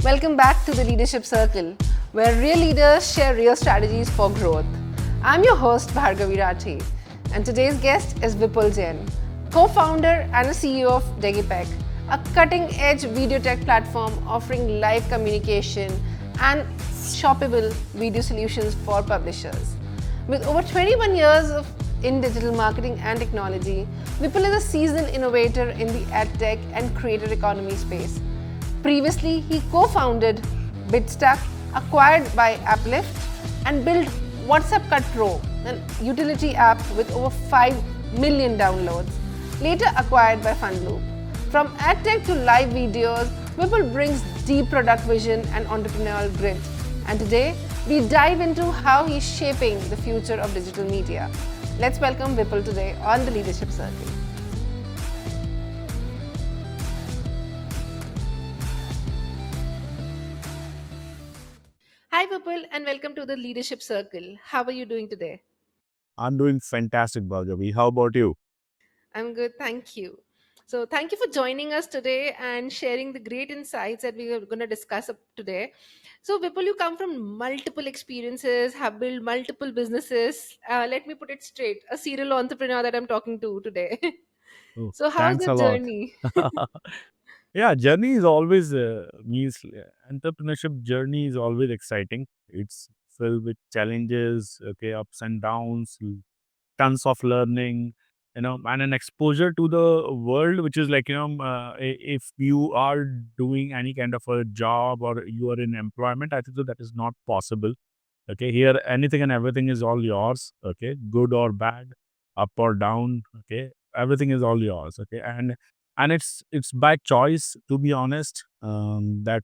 Welcome back to the Leadership Circle, where real leaders share real strategies for growth. I'm your host, Virality, and today's guest is Vipul Jain, co-founder and a CEO of Degpeg, a cutting-edge video tech platform offering live communication and shoppable video solutions for publishers. With over 21 years in digital marketing and technology, Vipul is a seasoned innovator in the edtech and creator economy space. Previously, he co-founded Bitstock, acquired by Uplift, and built WhatsApp Cut Pro, an utility app with over 5 million downloads, later acquired by Funloop. From adtech to live videos, Vipul brings deep product vision and entrepreneurial grit. And today, we dive into how he's shaping the future of digital media. Let's welcome Vipul today on the Leadership Circle. Hi, Vipul, and welcome to the Leadership Circle. How are you doing today? I'm doing fantastic, Bhargavi. How about you? I'm good, thank you. So, thank you for joining us today and sharing the great insights that we are going to discuss today. So, Vipul, you come from multiple experiences, have built multiple businesses. Let me put it straight, a serial entrepreneur that I'm talking to today. Oh, So, how's thanks the a lot. journey? Yeah, journey is always means entrepreneurship journey is always exciting. It's filled with challenges, okay, ups and downs, tons of learning, and an exposure to the world, which is like if you are doing any kind of a job or you are in employment, I think so that is not possible. Okay, here anything and everything is all yours. Okay, good or bad, up or down. Okay, everything is all yours. Okay, and it's by choice, to be honest, that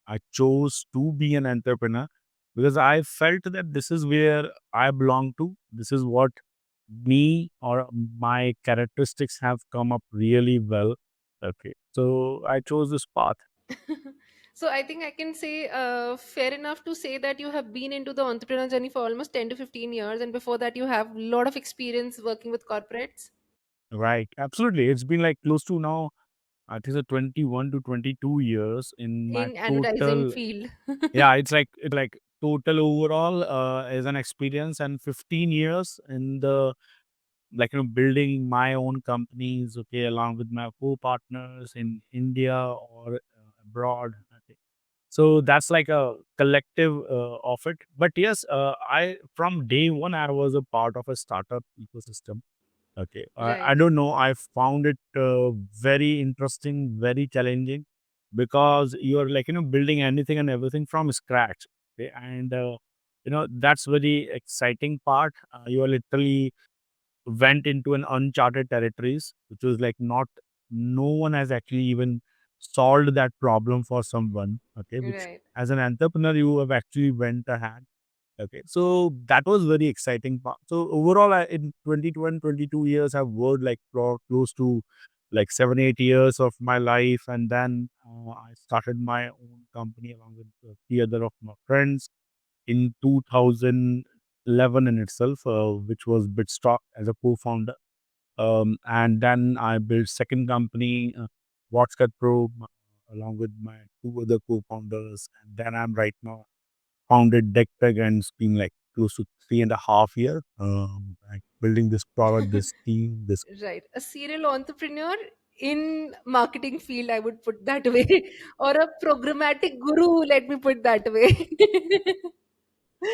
I chose to be an entrepreneur because I felt that this is where I belong to. This is what me or my characteristics have come up really well. Okay, so I chose this path. So, I think I can say fair enough to say that you have been into the entrepreneur journey for almost 10 to 15 years, and before that, you have a lot of experience working with corporates Right, absolutely. It's been like close to now, I think, 21 to 22 years in my in advertising total. field. Yeah, it's like total overall as an experience, and 15 years in the building my own companies. Okay, along with my co-partners in India or abroad. Okay. So that's like a collective of it. But yes, I from day one I was a part of a startup ecosystem. Okay. I Right. don't know. I found it very interesting, very challenging because you're building anything and everything from scratch. Okay. And, that's very exciting part. You are literally went into an uncharted territories, which was like not, no one has actually even solved that problem for someone. Okay. Which Right. as an entrepreneur, you have actually went ahead. Okay, so that was very exciting part. So overall, in 21, 22 years, I've worked like close to like 7, 8 years of my life, and then I started my own company along with three other of my friends in 2011 in itself, which was Bitstock as a co-founder. And then I built second company, WhatsApp Pro, along with my two other co-founders, and then I'm right now founded Degpeg, and it's been like close to 3.5 years, like building this product, this team, this. Right. A serial entrepreneur in marketing field, I would put that way, or a programmatic guru, let me put that way.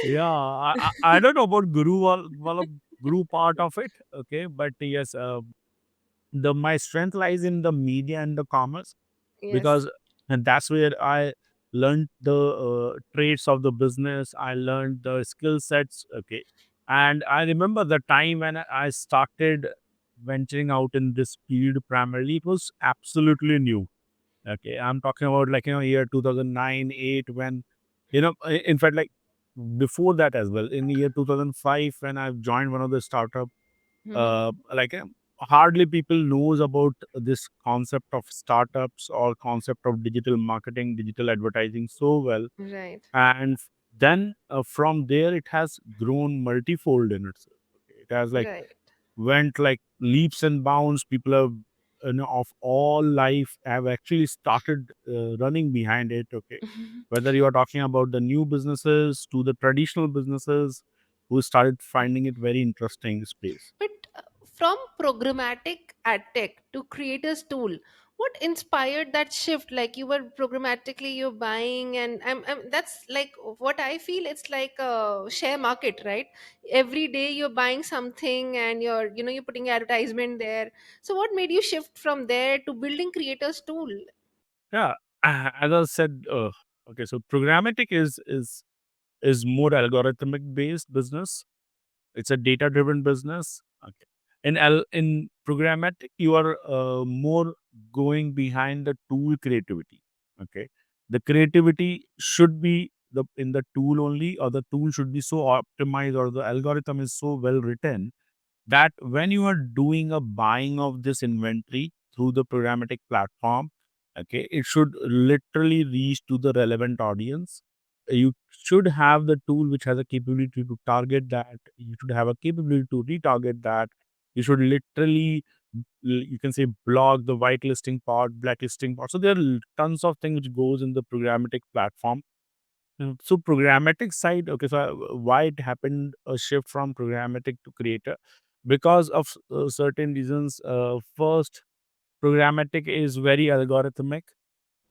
Yeah, I don't know about guru part of it, okay, but yes, the my strength lies in the media and the commerce Yes. because and that's where I learned the traits of the business. I learned the skill sets. Okay, and I remember the time when I started venturing out in this field. Primarily, it was absolutely new. Okay, I'm talking about year 2009, 8 when in fact before that as well in the year 2005 when I've joined one of the startup. Hmm. Hardly people knows about this concept of startups or concept of digital marketing, digital advertising so well. Right. And then from there it has grown multifold in itself. Okay. It has like Right. went like leaps and bounds. People have of all life have actually started running behind it. Okay, whether you are talking about the new businesses to the traditional businesses who started finding it very interesting space. But from programmatic ad tech to creators tool, what inspired that shift? Like you were programmatically you're buying, and that's like what I feel. It's like a share market, right? Every day you're buying something, and you're putting advertisement there. So what made you shift from there to building creators tool? Yeah, as I said, okay, so programmatic is more algorithmic based business. It's a data driven business. Okay. In programmatic, you are more going behind the tool creativity. Okay. The creativity should be in the tool only, or the tool should be so optimized, or the algorithm is so well written that when you are doing a buying of this inventory through the programmatic platform, okay, it should literally reach to the relevant audience. You should have the tool which has a capability to target that. You should have a capability to retarget that. You should literally, you can say, block the whitelisting part, blacklisting part. So there are tons of things which goes in the programmatic platform. So programmatic side, okay, so why it happened a shift from programmatic to creator? Because of certain reasons. First, programmatic is very algorithmic.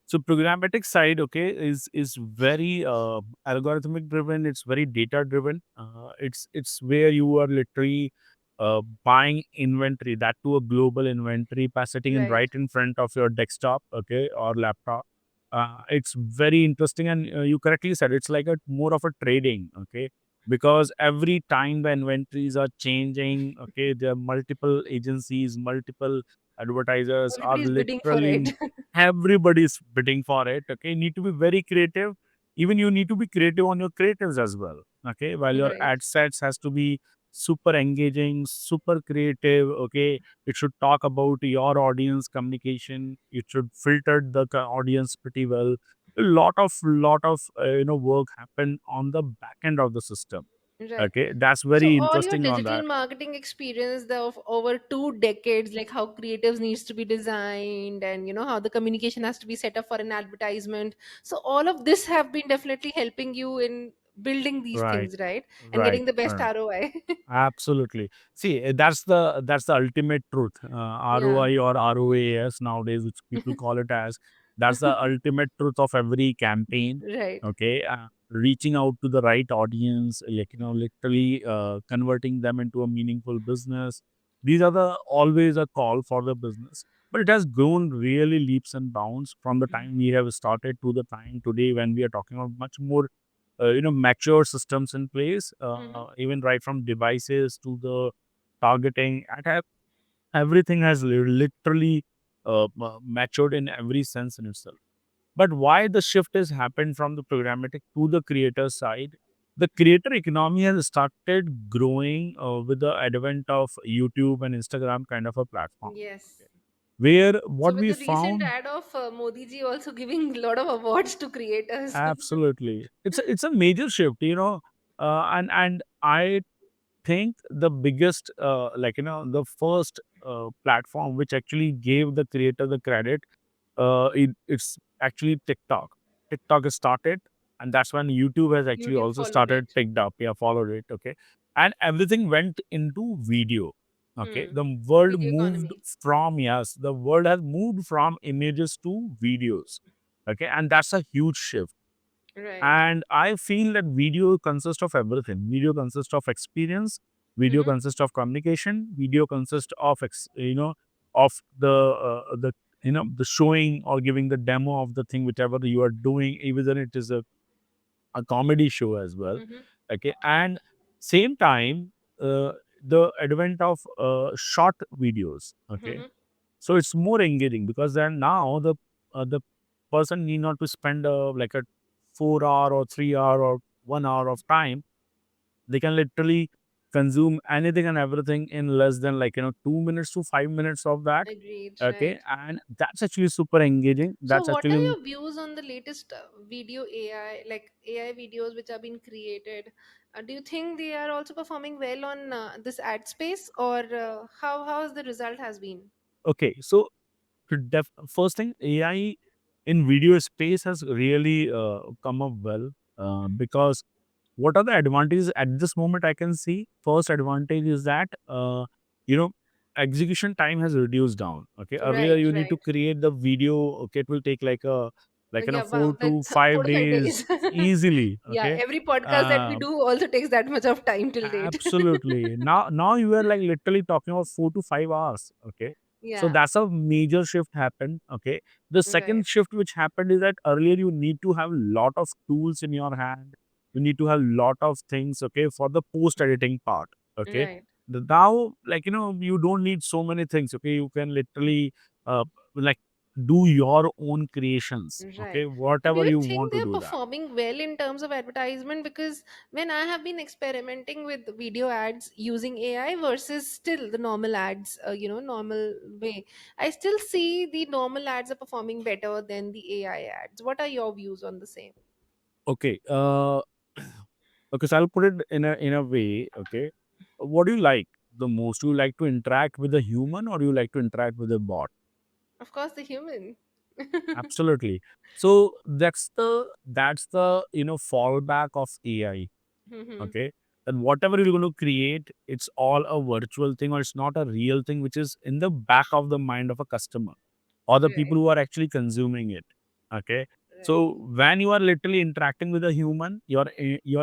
So programmatic side, okay, is very algorithmic driven. It's very data driven. It's where you are literally buying inventory, that to a global inventory, by sitting in Right, right in front of your desktop, okay, or laptop. It's very interesting, and you correctly said it's like a more of a trading, okay, because every time the inventories are changing, okay, there are multiple agencies, multiple advertisers are everybody's bidding for it. literally, everybody's bidding for it. Okay, you need to be very creative. Even you need to be creative on your creatives as well. Okay, while your Right, ad sets has to be super engaging, super creative. Okay, it should talk about your audience communication. It should filter the audience pretty well. A lot of work happen on the back end of the system. right. Okay, that's So very all your interesting on digital that. marketing experience of over 2 decades, like how creatives needs to be designed, and how the communication has to be set up for an advertisement. So all of this have been definitely helping you in building these Right, things, right? And right. getting the best ROI. Absolutely. See, that's the ultimate truth. Yeah. ROI or ROAS nowadays, which people call it as, that's the ultimate truth of every campaign. Right. Okay, reaching out to the right audience, like literally converting them into a meaningful business. These are the always a call for the business, but it has grown really leaps and bounds from the time we have started to the time today when we are talking about much more mature systems in place, Hmm. even right from devices to the targeting, everything has literally matured in every sense in itself. But why the shift has happened from the programmatic to the creator side? The creator economy has started growing with the advent of YouTube and Instagram kind of a platform, Yes. where So what with we the recent found. ad of Modi ji also giving a lot of awards to creators. Absolutely, it's a major shift, and I think the biggest, the first platform which actually gave the creator the credit, it's actually TikTok. TikTok has started, and that's when YouTube has actually YouTube also followed started it. picked up. Yeah, followed it. Okay, and everything went into video. Okay, Hmm. the world Video moved economy. from, yes, the world has moved from images to videos. Okay, and that's a huge shift. Right. And I feel that video consists of everything. Video consists of experience. Video Hmm. consists of communication. Video consists of of the the showing or giving the demo of the thing whichever you are doing, even it is a comedy show as well. Hmm. Okay, and same time, the advent of short videos. Okay, Hmm. so it's more engaging because then now the person need not to spend like a 4 hour or 3 hour or 1 hour of time. They can literally consume anything and everything in less than 2 minutes to 5 minutes of that. Agreed. Okay, Right. and that's actually super engaging. So, That's what are actually your views on the latest video AI, like AI videos which are being created? Do you think they are also performing well on this ad space, or how has the result has been? okay. So first thing, AI in video space has really come up well, because what are the advantages at this moment I can see? First advantage is that, you know, execution time has reduced down. Okay, earlier Right, you need to right. create the video. Okay, it will take Yeah, wow, four to that's five 4 to 5 days. days easily. Yeah, Okay, every podcast that we uh, do also takes that much of time till date. absolutely. Now you are like literally talking about 4 to 5 hours. Okay. So Yeah, that's a major shift happened. Okay. The right, second shift which happened is that earlier you need to have lot of tools in your hand. You need to have lot of things, okay, for the post editing part. Okay. right, Now, like, you don't need so many things. Okay. You can literally like do your own creations. right. Okay. So do Whatever you you think want to they're do that. performing well in terms of advertisement? Because when I have been experimenting with video ads using AI versus still the normal ads, normal way, I still see the normal ads are performing better than the AI ads. What are your views on the same? Okay. Okay, so I'll put it in a way. Okay, what do you like the most? Do you like to interact with a human, or do you like to interact with a bot? Of course, the human. Absolutely. So that's the fallback of AI. Hmm. Okay, then whatever you're going to create, it's all a virtual thing, or it's not a real thing, which is in the back of the mind of a customer or the people Right, who are actually consuming it. Okay. right, So when you are literally interacting with a human, your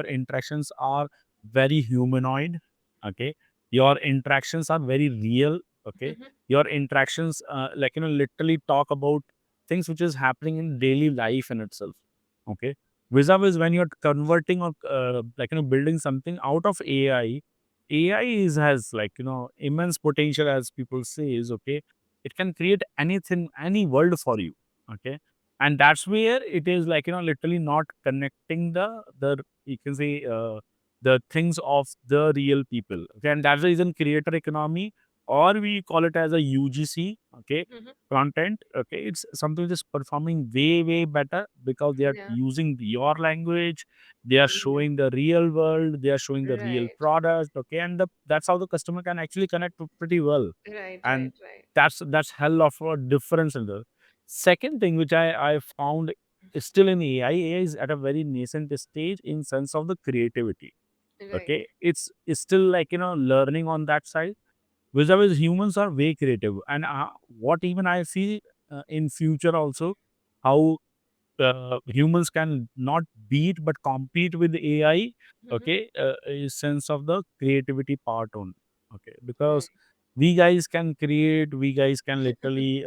interactions are very humanoid. Okay. Your interactions are very real. Okay. hmm, Your interactions, literally talk about things which is happening in daily life in itself. Okay. Vis-a-vis when you're converting or building something out of AI. AI has immense potential, as people say, is okay. It can create anything, any world for you. Okay. And that's where it is literally not connecting the you can say the things of the real people. Okay. And that's the reason creator economy, or we call it as a UGC, okay, hmm, content. Okay. It's something which is performing way, way better because they are yeah, using your language, they are yeah, showing the real world, they are showing the real right, product. Okay. And that's how the customer can actually connect pretty well. right, right, And right, that's hell of a difference in the second thing which I found is still in AI. AI is at a very nascent stage in sense of the creativity. right. Okay. It's still learning on that side. Vis-a-vis humans are way creative. And what even I see in future also, how humans can not beat but compete with AI. Hmm. Okay, is sense of the creativity part only. Okay, because Right. we guys can create, we guys can literally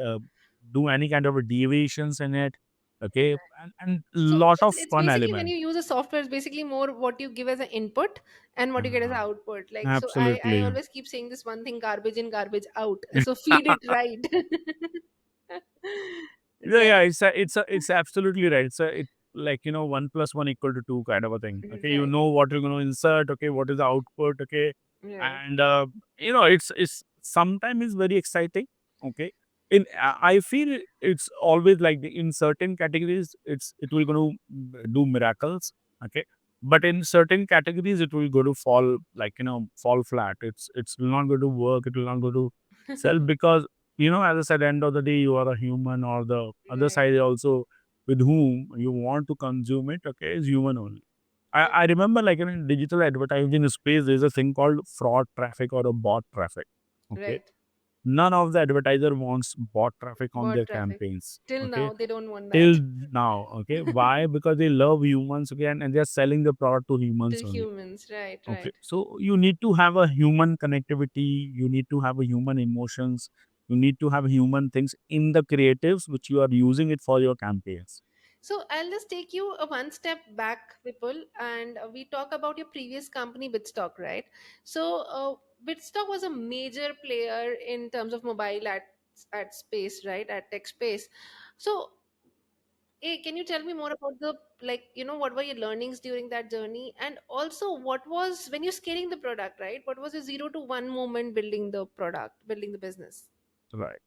do any kind of a deviations in it. Okay, and lot So of it's fun basically when element. you use a software, it's basically more what you give as an input and what you get as an Uh, output. Like, so I absolutely. always keep saying this one thing: garbage in, garbage out. So feed it right. Yeah, Right, it's absolutely right. It like 1 + 1 = 2 kind of a thing. Okay, you right, know what you're going to insert. Okay, what is the output. Okay, right. and it's sometimes it's very exciting. Okay, I feel it's always like in certain categories it will going to do miracles. Okay, but in certain categories it will go to fall fall flat. It's not going to work. It will not go to sell because as I said, end of the day, you are a human, or the other Right. side also with whom you want to consume it, okay, is human only. I remember in digital advertising space, there's a thing called fraud traffic or a bot traffic. Okay. Right. None of the advertiser wants bot traffic on Bot their traffic. campaigns. Till Okay. now, they don't want Till that. now. Okay. Why? Because they love humans, okay, and they're selling the product to To humans only. humans. Right, Okay. right. So you need to have a human connectivity. You need to have a human emotions. You need to have human things in the creatives which you are using it for your campaigns. So I'll just take you a one step back, Vipul, and we talk about your previous company, Bitstock, right? So Bitstock was a major player in terms of mobile at space, right? At tech space. So, hey, can you tell me more about the what were your learnings during that journey, and also what was when you're scaling the product, right? What was the 0 to 1 moment building the product, building the business? Right.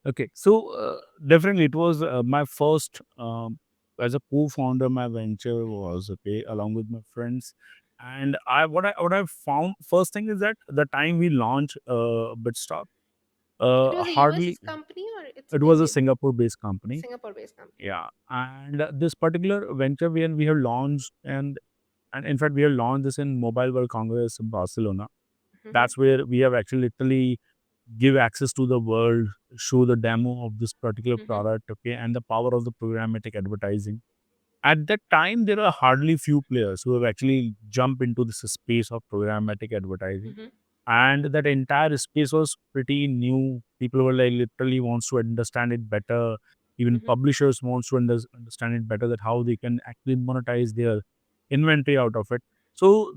Okay. So definitely it was my first as a co-founder. My venture was okay along with my friends. And what I found first thing is that the time we launched Bitstock, It was a hardly US company it's It was a Indian? Singapore-based company. Singapore-based company. Yeah, and this particular venture when we have launched, and in fact we have launched this in Mobile World Congress in Barcelona. Mm-hmm, That's where we have actually literally give access to the world, show the demo of this particular mm-hmm, product, okay, and the power of the programmatic advertising. At that time, there are hardly few players who have actually jumped into this space of programmatic advertising, mm-hmm, and that entire space was pretty new. People were like literally wants to understand it better. Even mm-hmm, publishers wants to understand it better, that how they can actually monetize their inventory out of it. So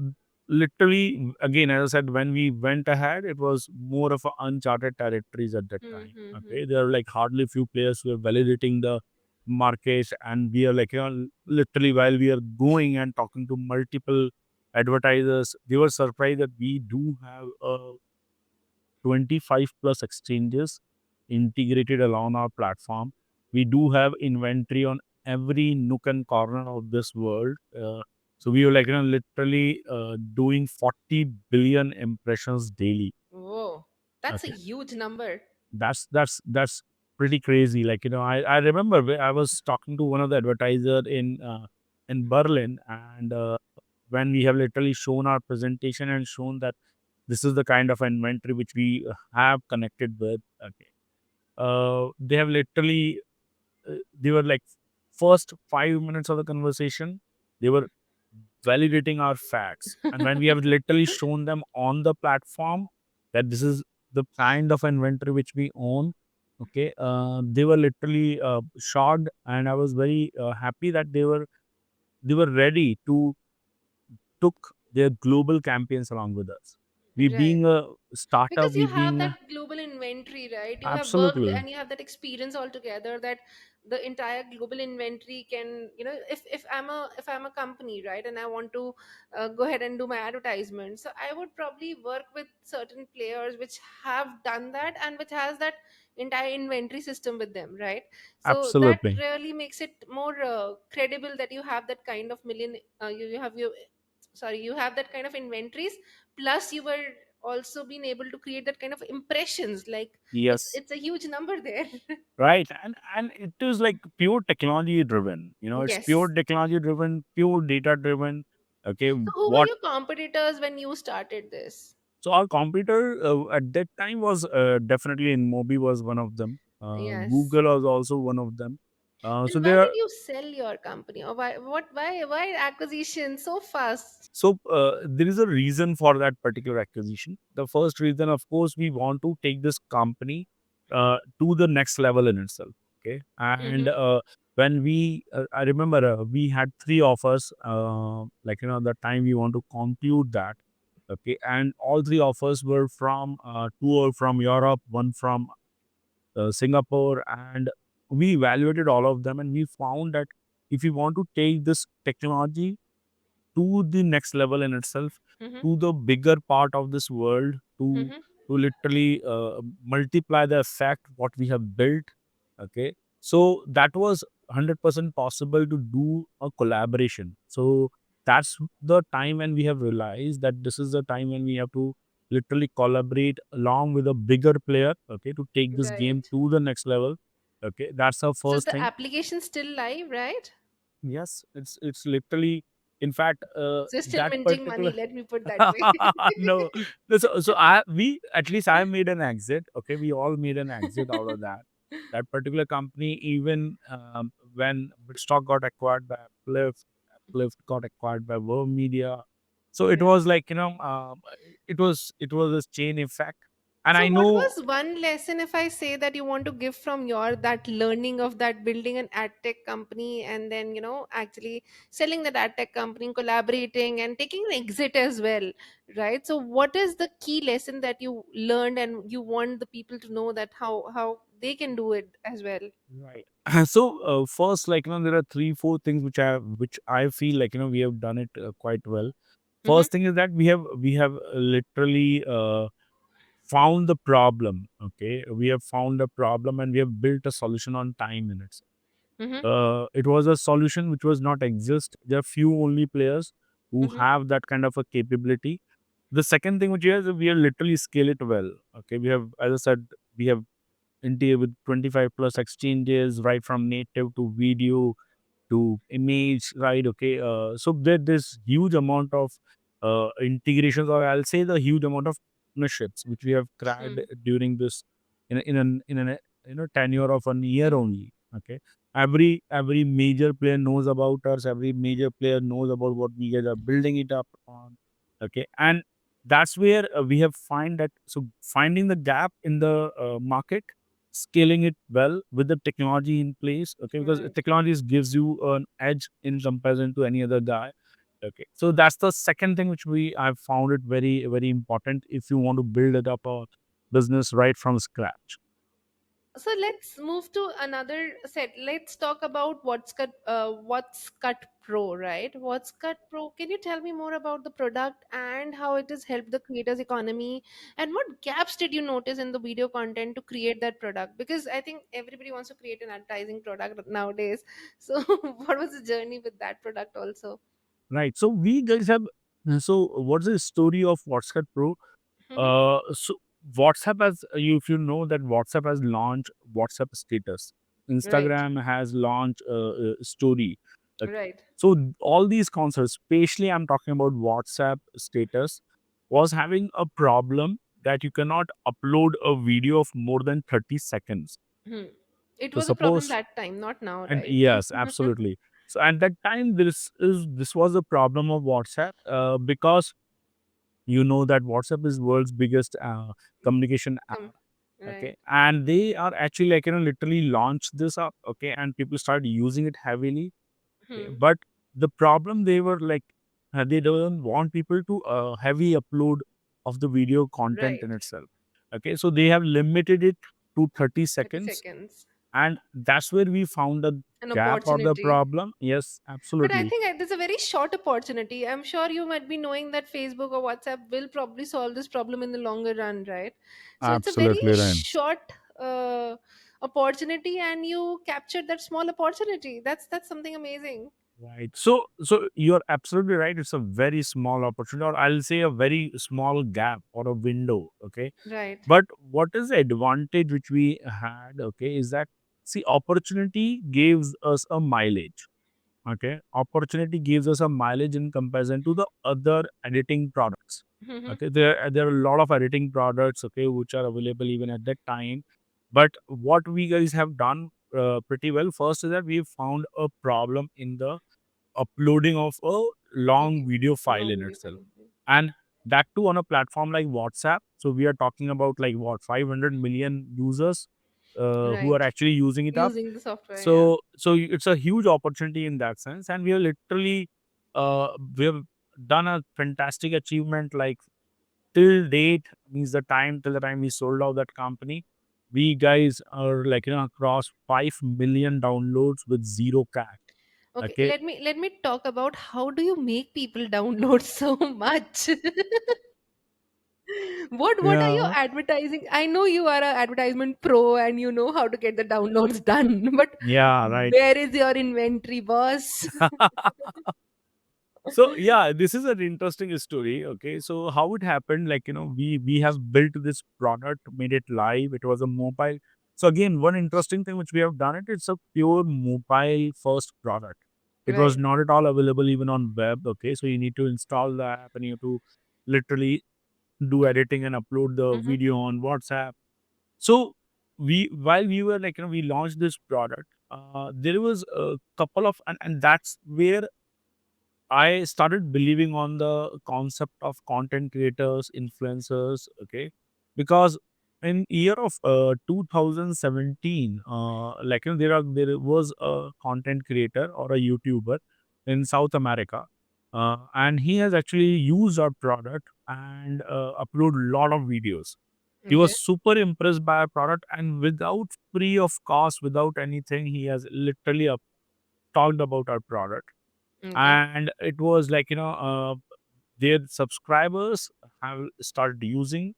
literally, again, as I said, when we went ahead, it was more of a uncharted territories at that time. mm-hmm. Okay, there are like hardly few players who are validating the markets, and we are like, literally while we are going and talking to multiple advertisers, they were surprised that we do have 25 plus exchanges integrated along our platform. We do have inventory on every nook and corner of this world. So we were like, literally doing 40 billion impressions daily. Whoa, that's a Okay, huge number. that's pretty crazy. Like, I remember I was talking to one of the advertiser in Berlin, and when we have literally shown our presentation and shown that this is the kind of inventory which we have connected with. Okay, they have literally they were like first 5 minutes of the conversation, they were validating our facts, and when we have literally shown them on the platform that this is the kind of inventory which we own, okay, they were literally shocked, and I was very happy that they were ready to took their global campaigns along with us. We Right. being a startup, Because we you have being that global inventory, right? You have worked absolutely, and you have that experience altogether, that the entire global inventory can, if I'm a company, right, and I want to go ahead and do my advertisement, so I would probably work with certain players which have done that and which has that entire inventory system with them, right? So that absolutely. really makes it more credible that you have that kind of million, you have your, sorry, you have that kind of inventories, plus you were also been able to create that kind of impressions, like it's Yes, it's a huge number there. right. And it is like pure technology driven. It's pure Yes. technology driven, pure data driven. Okay, So who were what your competitors when you started this? so our computer at that time was definitely in Mobi was one of them. Yes. Google was also one of them. So And why there did are you sell your company, or why acquisition so fast? So there is a reason for that particular acquisition. The first reason, of course, we want to take this company to the next level in itself. Okay, and Mm-hmm. when I remember we had three offers. Like the time we want to conclude that. Okay, and all three offers were from two are from Europe, one from Singapore, and we evaluated all of them, and we found that if we want to take this technology to the next level in itself, Mm-hmm. to the bigger part of this world, Mm-hmm. to literally multiply the effect what we have built. Okay, so that was 100% possible to do a collaboration. So that's the time when we have realized that this is the time when we have to literally collaborate along with a bigger player, okay, to take this game Right. to the next level. Okay, that's our So is first the thing. application still live, right? Yes, it's literally, in fact, So it's still that minting money, particular let me put that way. no, no, so I we at least I made an exit. Okay, we all made an exit out of that. That particular company, even when Bitstock got acquired by Uplift, Uplift got acquired by Verve Media. So it Yeah. was like it was a chain effect, and So I what know. was one lesson, if I say, that you want to give from your that learning of that building an ad tech company, and then actually selling that ad tech company, collaborating and taking an exit as well, right? So what is the key lesson that you learned and you want the people to know that how they can do it as well? Right. So first, like there are three, four things which I feel like we have done it quite well. Mm-hmm, First thing is that we have literally found the problem. Okay, we have found a problem and we have built a solution on time in it. mm-hmm, It was a solution which was not exist. There are few only players who mm-hmm, have that kind of a capability. The second thing which is we have literally scale it well. Okay, we have, as I said, we have with 25 plus exchanges, right from native to video to image, right? Okay. So there's huge amount of integrations, or I'll say the huge amount of partnerships which we have cracked Hmm. during this in an tenure of a year Hmm. only. Okay. Every major player knows about us. Every major player knows about what we guys are building it up on. Okay. And that's where we have find that, so finding the gap in the market, scaling it well with the technology in place. Okay, because Right. technology gives you an edge in comparison to any other guy. Okay, so that's the second thing which we I've found it very very important if you want to build it up a business right from scratch. So let's move to another set. Let's talk about What's Cut Pro, right? What's Cut Pro. Can you tell me more about the product and how it has helped the creators economy? And what gaps did you notice in the video content to create that product? Because I think everybody wants to create an advertising product nowadays. So what was the journey with that product also? Right. So we guys have. So what's the story of WhatsApp Pro? Hmm. So WhatsApp has, if you know that WhatsApp has launched WhatsApp status, Right. Instagram has launched story. Okay. Right. So all these concepts, especially I'm talking about WhatsApp status, was having a problem that you cannot upload a video of more than 30 seconds. Hmm. It So was a problem suppose, that time, not now, and right? yes, absolutely. So at that time, this was a problem of WhatsApp because you know that WhatsApp is world's biggest communication app. Okay, Right. and they are actually like literally launched this up. Okay, and people started using it heavily. Okay, Hmm. but the problem they were like they don't want people to heavy upload of the video content in Right. itself. Okay, so they have limited it to 30 30 seconds, seconds. and that's where we found the An gap or the opportunity. problem. Yes, But I absolutely. think there's a very short opportunity. I'm sure you might be knowing that Facebook or WhatsApp will probably solve this problem in the longer run, right? So it's a very Absolutely right. short opportunity, and you captured that small opportunity. That's something amazing. Right. So you're absolutely right. It's a very small opportunity, or I'll say a very small gap or a window. Okay. Right. But what is the advantage which we had? Okay, is that, see, opportunity gives us a mileage. Okay. Opportunity gives us a mileage in comparison to the other editing products. Hmm. Okay. There are a lot of editing products, okay, which are available even at that time. But what we guys have done pretty well first is that we found a problem in the uploading of a long Video. video file Long in video itself, file. and that too on a platform like WhatsApp. So we are talking about like what, 500 million users who are Right. actually using it up. Using the software, yeah. So it's a huge opportunity in that sense, and we have literally we have done a fantastic achievement. Like till date, means the time till the time we sold out that company, we guys are like across 5 million downloads with zero CAC. Okay, Okay. let me talk about how do you make people download so much? What are you Yeah. advertising? I know you are a advertisement pro and you know how to get the downloads done, but Yeah, right. where is your inventory, boss? So yeah, this is an interesting story. Okay, so how it happened, like we have built this product, made it live. It was a mobile. So again, one interesting thing which we have done, it's a pure mobile first product. It was Right. not at all available even on web. Okay, so you need to install the app and you have to literally do editing and upload the Hmm. video on WhatsApp. So we, while we were like we launched this product, there was a couple of, and that's where I started believing on the concept of content creators, influencers, okay? Because in year of 2017, like there was a content creator or a YouTuber in South America, and he has actually used our product and upload a lot of videos. He Okay. was super impressed by our product, and without free of cost, without anything, he has literally talked about our product. Okay. And it was like their subscribers have started using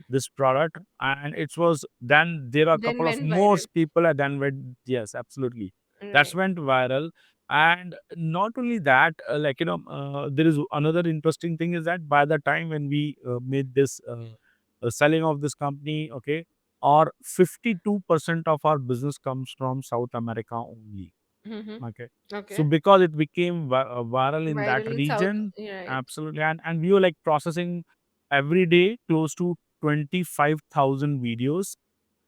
this product, and it was, then there are a Then couple of went more viral. people and then went, yes, absolutely, that's Right. went viral. And not only that, there is another interesting thing is that by the time when we made this selling of this company, okay, or 52% of our business comes from South America only. Mm-hmm. Okay. So Okay. because it became viral in that Viral in South. region, Right. absolutely, and we were like processing every day close to 25,000 videos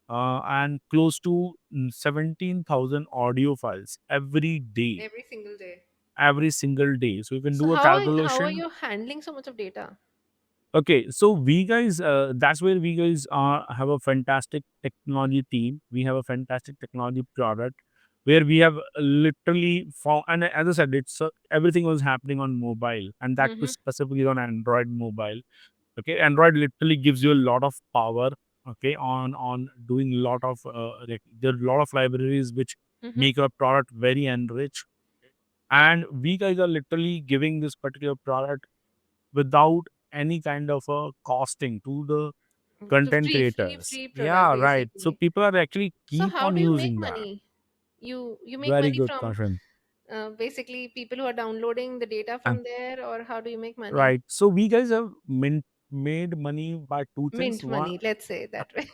and close to 17,000 audio files every day, Every single day. every single day. So you can So do a how are calculation. you handling so much of data? Okay, so we guys, that's where we guys have a fantastic technology team. We have a fantastic technology product where we have literally found, and as I said, it's everything was happening on mobile, and that was Mm-hmm. specifically on Android mobile. Okay, Android literally gives you a lot of power. Okay, on doing a lot of like, there are a lot of libraries which Mm-hmm. make a product very enriched, and we guys are literally giving this particular product without any kind of a costing to the So content free creators. product Yeah, right. So basically. people are actually So keep how on do you make using that. money? You make Very money good from question. basically people who are downloading the data And from there, or how do you make money? right. So we guys have made money by two things. Mint One, money, let's say that way.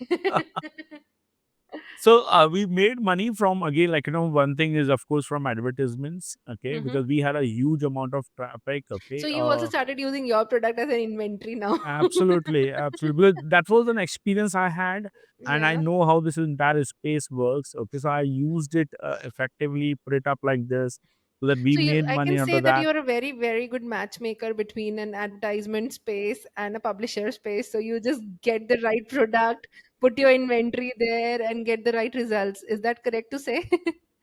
so we made money from, again, like, one thing is of course from advertisements. Okay, Mm-hmm. because we had a huge amount of traffic. So Okay, you also started using your product as an inventory now. absolutely, absolutely. Because that was an experience I had, and I Yeah. know how this entire space works. Okay, so I used it effectively, put it up like this, so that we So made I can money out say of that that. you're a very, very good matchmaker between an advertisement space and a publisher space. So you just get the right product, put your inventory there, and get the right results. Is that correct to say?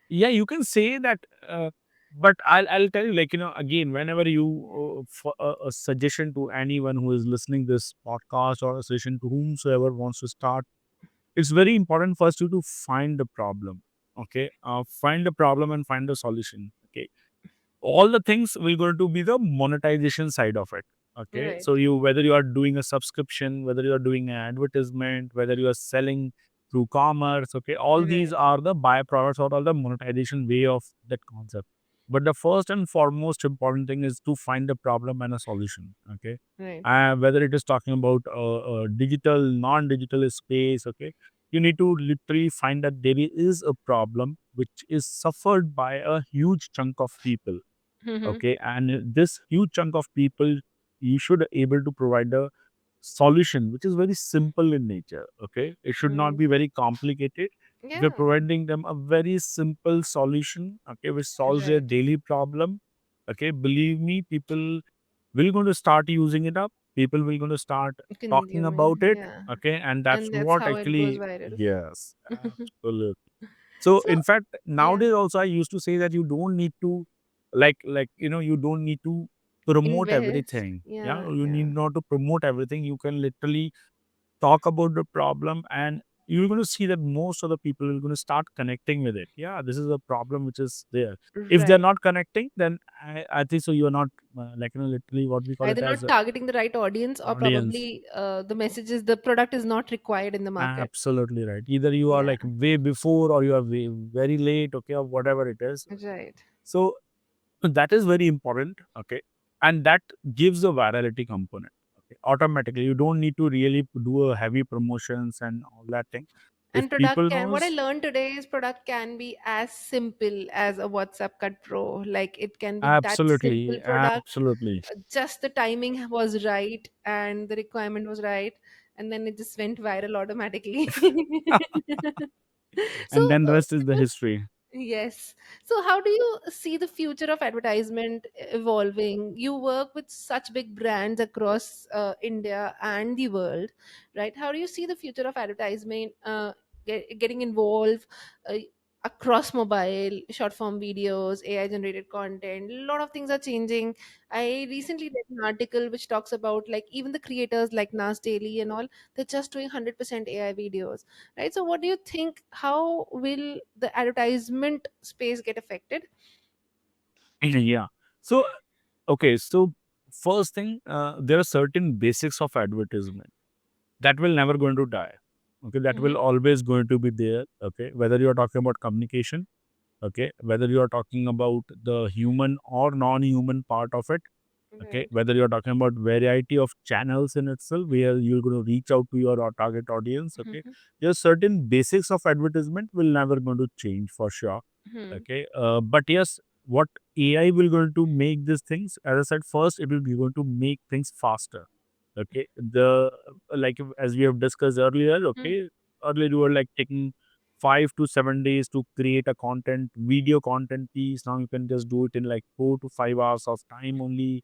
Yeah, you can say that, but I'll tell you, like, again, whenever you for a suggestion to anyone who is listening this podcast, or a suggestion to whomsoever wants to start, it's very important first you to find the problem. Okay, find the problem and find the solution. Okay, all the things will going to be the monetization side of it. Okay, Right. so you, whether you are doing a subscription, whether you are doing an advertisement, whether you are selling through commerce, okay, all these Right. are the byproducts or all the monetization way of that concept. But the first and foremost important thing is to find a problem and a solution. Okay, Right. whether it is talking about digital, non-digital space. Okay, you need to literally find that there is a problem which is suffered by a huge chunk of people. Mm-hmm. Okay, and this huge chunk of people, you should able to provide a solution which is very simple in nature. Okay, it should not Right. be very complicated. If you're Yeah. providing them a very simple solution, okay, which solves their Right. daily problem, okay, believe me, people will going to start using it up. People will going to start talking Consuming. about it. Yeah. Okay, and that's And that's what how it goes actually, viral. yes, absolutely. So So in fact, yeah, nowadays also I used to say that you don't need to, like, you don't need to promote invest. everything. Yeah, Yeah. you Yeah. need not to promote everything. You can literally talk about the problem, and you're going to see that most of the people are going to start connecting with it. Yeah, this is a problem which is there. If they're Right. not connecting, then I think so you're not literally what we call it Either as not a targeting the right audience, or audience. probably the messages, the product is not required in the market. Absolutely right. Either you are Yeah. like way before, or you are very late. Okay, or whatever it is. Right. So that is very important. Okay, and that gives a virality component. Okay, automatically you don't need to really do a heavy promotions and all that thing. If And product people can, what I knows, learned today is product can be as simple as a WhatsApp Cut Pro. Like it can be that simple absolutely, product. absolutely. Just the timing was right and the requirement was right, and then it just went viral automatically. So, And then the rest is the history. yes. So, how do you see the future of advertisement evolving? You work with such big brands across India and the world, right? How do you see the future of advertisement getting involved uh, across mobile, short form videos, AI generated content? A lot of things are changing. I recently read an article which talks about like even the creators like Nas Daily and all, they're just doing 100% AI videos, right? So what do you think, how will the advertisement space get affected? Yeah. So okay, so first thing, there are certain basics of advertisement that will never going to die. Okay, that will Hmm. always going to be there. Okay, whether you are talking about communication, okay, whether you are talking about the human or non-human part of it, Okay, Right. whether you're talking about variety of channels in itself where you're going to reach out to your target audience. Okay, Mhm. there's certain basics of advertisement will never going to change for sure. Mhm. Okay, but yes, what AI will going to make these things, as I said, first it will be going to make things faster. Okay, the like as we have discussed earlier. Mhm. Okay, earlier you were like taking 5 to 7 days to create a content video content piece. Now you can just do it in like 4 to 5 hours of time only.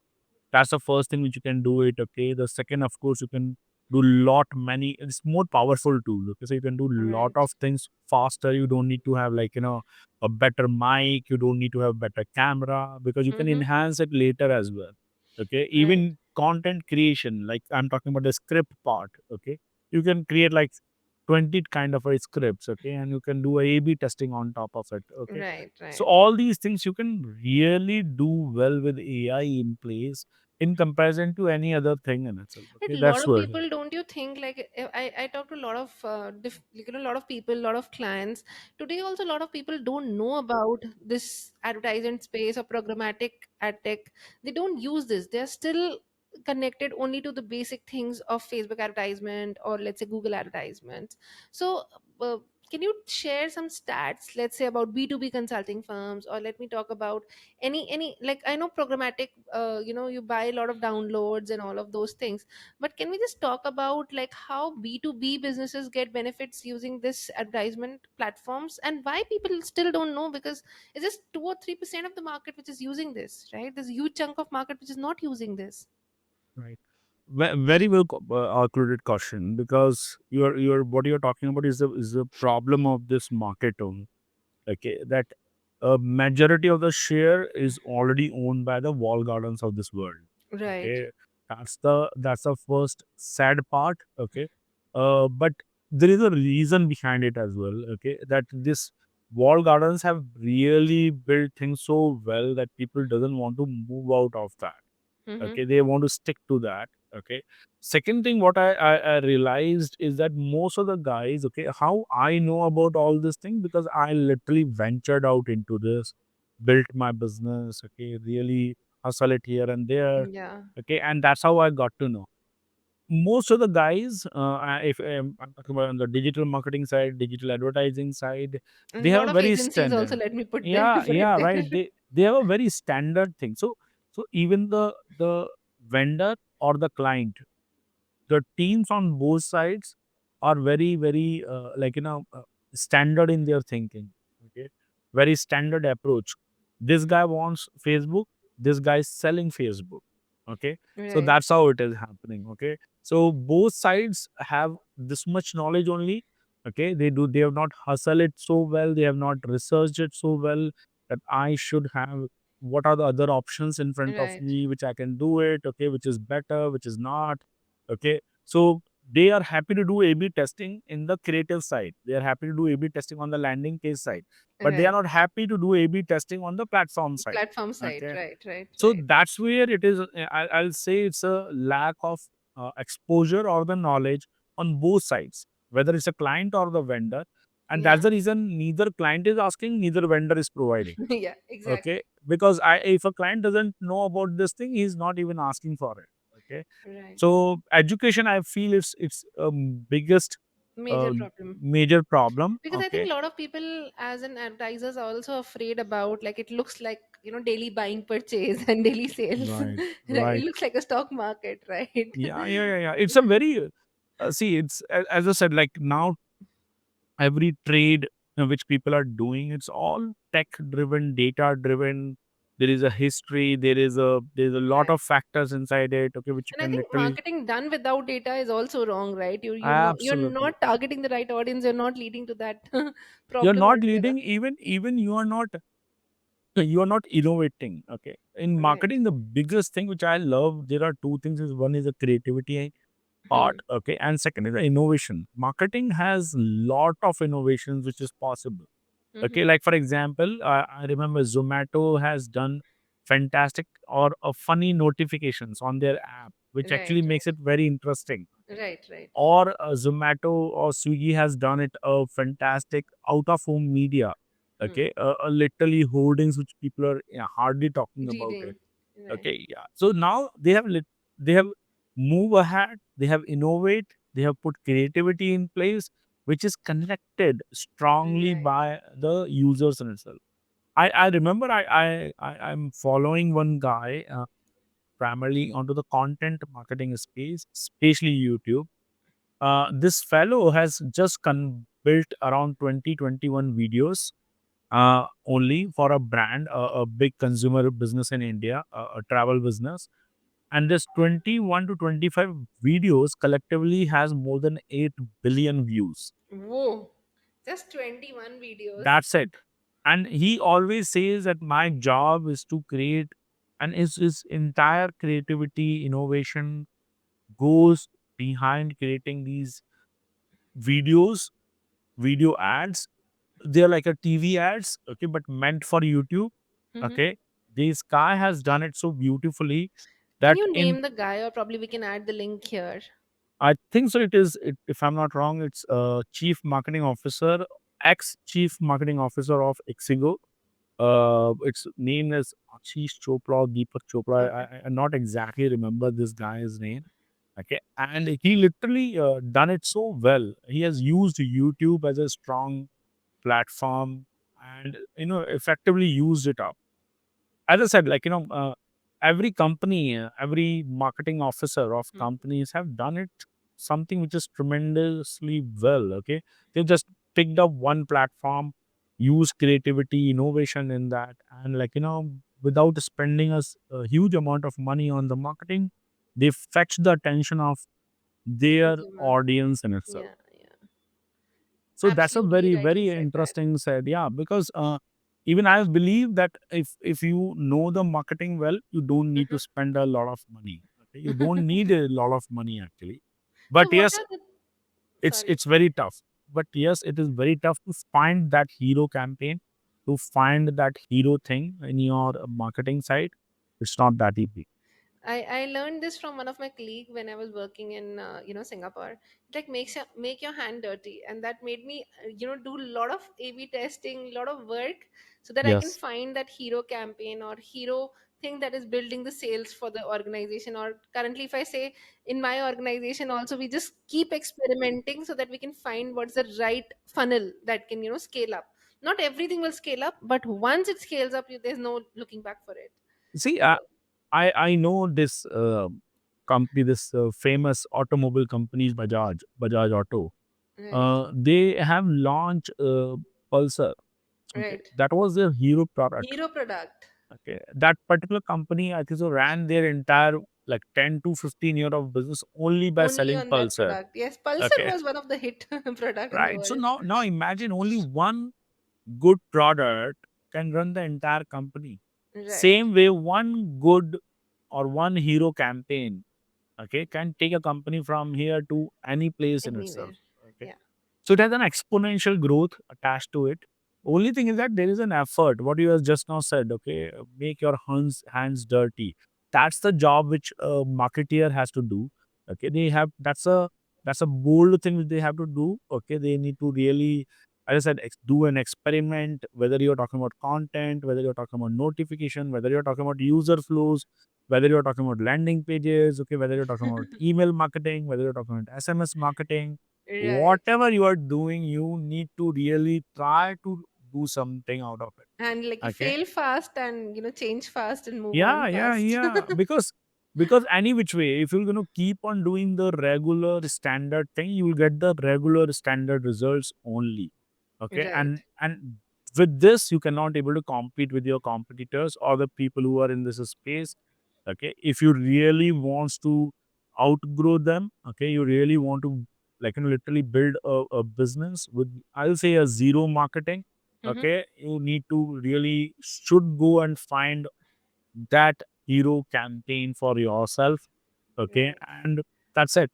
That's the first thing which you can do it. Okay, the second, of course, you can do lot many. It's more powerful tool. Okay, so you can do lot Right. of things faster. You don't need to have like a better mic. You don't need to have better camera because you can Mhm. enhance it later as well. Okay, Right. even content creation, like I'm talking about the script part. Okay, you can create like 20 kind of a scripts. Okay, and you can do A/B testing on top of it. Okay, Right. so Right. all these things you can really do well with AI in place in comparison to any other thing in itself. But Okay, a lot that's of where. people, don't you think, like I talk to a lot of a lot of people, a lot of clients today. Also, a lot of people don't know about this advertisement space or programmatic ad tech. They don't use this. They're still connected only to the basic things of Facebook advertisement or let's say Google advertisements. So. Can you share some stats, let's say about B2B consulting firms, or let me talk about any like I know programmatic, you buy a lot of downloads and all of those things, but can we just talk about like how B2B businesses get benefits using this advertisement platforms and why people still don't know? Because it's just 2 or 3% of the market which is using this, right? There's a huge chunk of market which is not using this. Right. Very well calculated caution because you're what you're talking about is the problem of this market only. Okay, that a majority of the share is already owned by the wall gardens of this world. Right. Okay, that's the first sad part. Okay, but there is a reason behind it as well. Okay, that this wall gardens have really built things so well that people doesn't want to move out of that. Mm-hmm. Okay, they want to stick to that. Okay, second thing what I realized is that most of the guys, okay, how I know about all this thing because I literally ventured out into this, built my business. Okay, really hustle it here and there. Yeah. Okay, and that's how I got to know most of the guys. If I'm talking about on the digital marketing side, digital advertising side, they And a have lot a of very agencies also, standard. let me put there Yeah, put it yeah, right. there. They have a very standard thing. So even the vendor or the client, the teams on both sides are very like standard in their thinking. Okay, very standard approach. This guy wants Facebook, this guy is selling Facebook. Okay, so Right. that's how it is happening. Okay, so both sides have this much knowledge only. Okay, they have not hustled it so well, they have not researched it so well that I should have what are the other options in front of Right. me which I can do it. Okay, which is better, which is not. Okay, so they are happy to do A/B testing in the creative side. They are happy to do A/B testing on the landing page side, but they are Right. not happy to do A/B testing on the platform side. Platform side. Okay, Right. Right. so Right. that's where it is. I'll say it's a lack of exposure or the knowledge on both sides, whether it's a client or the vendor, and that's Yeah. the reason neither client is asking, neither vendor is providing. Yeah. Okay, Exactly. because if a client doesn't know about this thing, he's not even asking for it. Okay, Right. so education, I feel it's biggest Major uh, problem. major problem. Because I think Okay, a lot of people as an advertisers are also afraid about, like, it looks like, daily buying purchase and daily sales. right, Right, it right. looks like a stock market, right? Yeah, yeah, yeah, yeah. It's a very see. It's as I said, like now every trade which people are doing, it's all tech driven, data driven. There is a history. There's a lot Right. of factors inside it. Okay, which you And I can think literally marketing done without data is also wrong, right? You're absolutely. not targeting the right audience, you're not leading to that You're problem not altogether. leading. Even you are not innovating. Okay, in Right. marketing, the biggest thing which I love, there are two things. Is one is the creativity part. Hmm. Okay, and second is the innovation. Marketing has lot of innovations which is possible. Okay, Hmm. like for example, I remember Zomato has done fantastic or funny notifications on their app, which Right, actually makes it very interesting. Okay, right, right, or Zomato or Swiggy has done it a fantastic out of home media. right. Okay, literally holdings which people are hardly talking about it. Reading. Right. Okay, yeah. So now they have move ahead, they have innovate, they have put creativity in place, which is connected strongly Right. by the users in itself. I remember I'm following one guy primarily onto the content marketing space, especially YouTube. This fellow has just built around 2021 videos only for a brand, a big consumer business in India, a travel business. And this 21 to 25 videos collectively has more than 8 billion views. Whoa. Just 21 videos. That's it. And he always says that my job is to create, and his entire creativity, innovation goes behind creating these videos, video ads. They're like a TV ads, okay, but meant for YouTube. Hmm. Okay. This guy has done it so beautifully Can that you in, name the guy, or probably we can add the link here? I think so, if I'm not wrong, it's chief marketing officer, ex chief marketing officer of Ixigo. Its name is Ashish Chopra or Deepak Chopra. Okay. I not exactly remember this guy's name. Okay, and he literally done it so well. He has used YouTube as a strong platform, and effectively used it up. As I said, like every company, every marketing officer of Hmm. companies have done it something which is tremendously well. Okay, they just picked up one platform, use creativity, innovation in that, and without spending a huge amount of money on the marketing, they fetch the attention of their Consumer. audience in itself. Yeah, yeah. So that's a Absolutely very, rightly very said that. interesting side. Yeah, because even I believe that if you know the marketing well, you don't need to Mhm. spend a lot of money. Okay? You don't need a lot of money actually. But So what yes, are the, sorry. it's very tough. But yes, it is very tough to find that hero campaign, to find that hero thing in your marketing side. It's not that easy. I learned this from one of my colleague when I was working in Singapore. It like make your hand dirty, and that made me do a lot of A/B testing, a lot of work, so that I can Yes. find that hero campaign or hero thing that is building the sales for the organization. Or currently, if I say in my organization also, we just keep experimenting so that we can find what's the right funnel that can scale up. Not everything will scale up, but once it scales up, there's no looking back for it. See, So I know this company, this famous automobile company, is Bajaj Auto. right. They have launched Pulsar. Okay, Right. that was their hero product. Hero product. Okay, that particular company, I think so, ran their entire like 10 to 15 year of business only by Only selling on that Pulsar. product. Yes, Pulsar Okay, was one of the hit product in the right. So world. now imagine only one good product can run the entire company. Right. Same way, one good or one hero campaign, okay, can take a company from here to any place in itself. Anywhere. Okay, Yeah. so it has an exponential growth attached to it. Only thing is that there is an effort. What you have just now said, okay, make your hands dirty. That's the job which a marketeer has to do. Okay, they have that's a bold thing which they have to do. Okay, they need to really, as I said, do an experiment. Whether you're talking about content, whether you're talking about notification, whether you're talking about user flows, whether you're talking about landing pages, okay, whether you're talking about email marketing, whether you're talking about SMS marketing, Right. whatever you are doing, you need to really try to do something out of it. And like you Okay. fail fast and change fast and move on fast. Yeah. Because any which way, if you're gonna keep on doing the regular standard thing, you will get the regular standard results only. Okay. Right. And with this, you cannot able to compete with your competitors or the people who are in this space. Okay. If you really wants to outgrow them, okay, you really want to literally build a business with, I'll say, a zero marketing. Hmm. Okay, you need to really should go and find that hero campaign for yourself. Okay, Right. and that's it.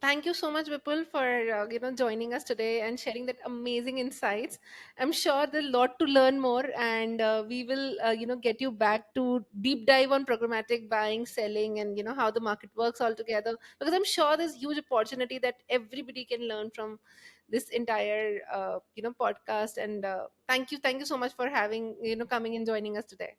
Thank you so much, Vipul, for joining us today and sharing that amazing insights. I'm sure there's a lot to learn more, and we will get you back to deep dive on programmatic buying, selling, and how the market works altogether. Because I'm sure there's huge opportunity that everybody can learn from this entire podcast. And thank you so much for having coming and joining us today.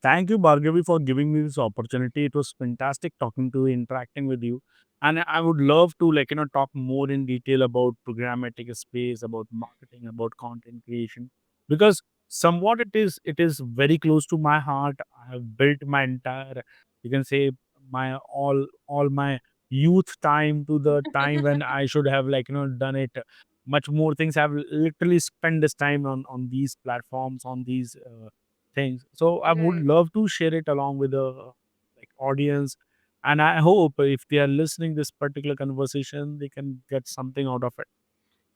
Thank you, Bhargavi, for giving me this opportunity. It was fantastic talking to you, interacting with you. And I would love to, like, talk more in detail about programmatic space, about marketing, about content creation, because somewhat it is very close to my heart. I have built my entire, you can say, my all my youth time to the time when I should have, like, done it much more things. I've literally spent this time on these platforms, on these things. So I would Right. love to share it along with the like audience, and I hope if they are listening this particular conversation, they can get something out of it.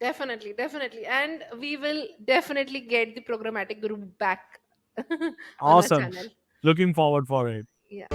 Definitely, definitely. And we will definitely get the programmatic group back on our Awesome. channel. Looking forward for it. Yeah.